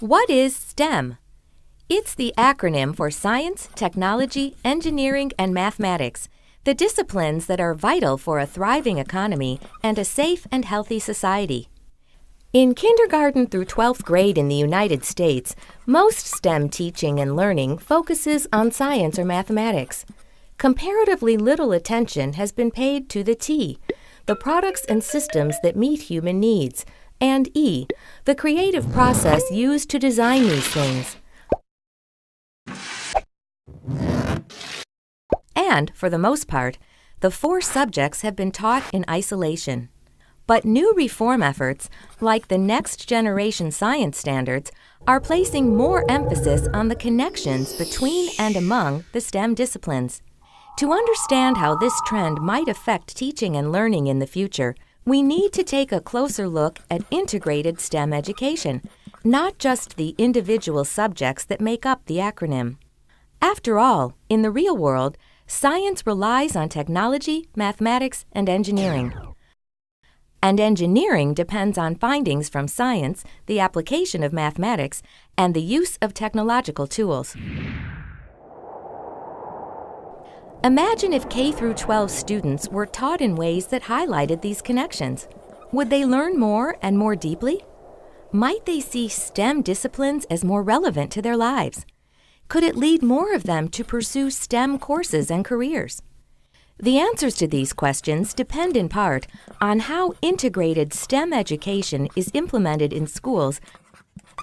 What is STEM? It's the acronym for Science, Technology, Engineering, and Mathematics, the disciplines that are vital for a thriving economy and a safe and healthy society. In kindergarten through 12th grade in the United States, most STEM teaching and learning focuses on science or mathematics. Comparatively little attention has been paid to the T, the products and systems that meet human needs, and E, the creative process used to design these things. And, for the most part, the four subjects have been taught in isolation. But new reform efforts, like the Next Generation Science Standards, are placing more emphasis on the connections between and among the STEM disciplines. To understand how this trend might affect teaching and learning in the future, we need to take a closer look at integrated STEM education, not just the individual subjects that make up the acronym. After all, in the real world, science relies on technology, mathematics, and engineering. And engineering depends on findings from science, the application of mathematics, and the use of technological tools. Imagine if K through 12 students were taught in ways that highlighted these connections. Would they learn more and more deeply? Might they see STEM disciplines as more relevant to their lives? Could it lead more of them to pursue STEM courses and careers? The answers to these questions depend in part on how integrated STEM education is implemented in schools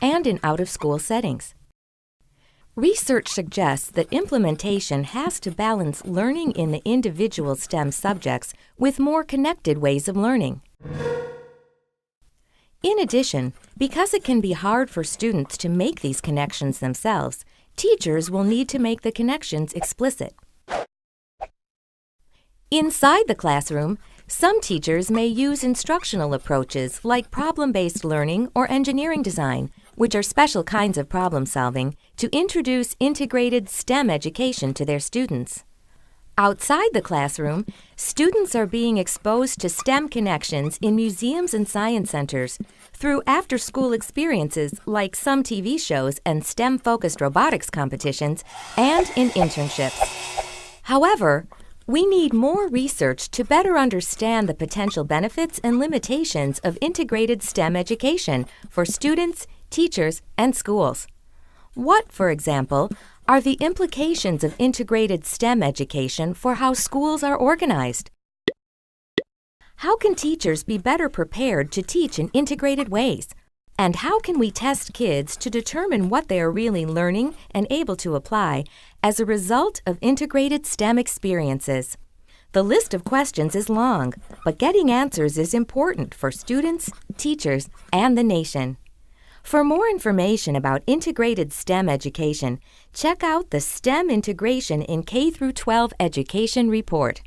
and in out-of-school settings. Research suggests that implementation has to balance learning in the individual STEM subjects with more connected ways of learning. In addition, because it can be hard for students to make these connections themselves, teachers will need to make the connections explicit. Inside the classroom, some teachers may use instructional approaches like problem-based learning or engineering design, which are special kinds of problem solving, to introduce integrated STEM education to their students. Outside the classroom, students are being exposed to STEM connections in museums and science centers through after-school experiences like some TV shows and STEM-focused robotics competitions, and in internships. However, we need more research to better understand the potential benefits and limitations of integrated STEM education for students, teachers, and schools. What, for example, are the implications of integrated STEM education for how schools are organized? How can teachers be better prepared to teach in integrated ways? And how can we test kids to determine what they are really learning and able to apply as a result of integrated STEM experiences? The list of questions is long, but getting answers is important for students, teachers, and the nation. For more information about integrated STEM education, check out the STEM Integration in K-12 Education report.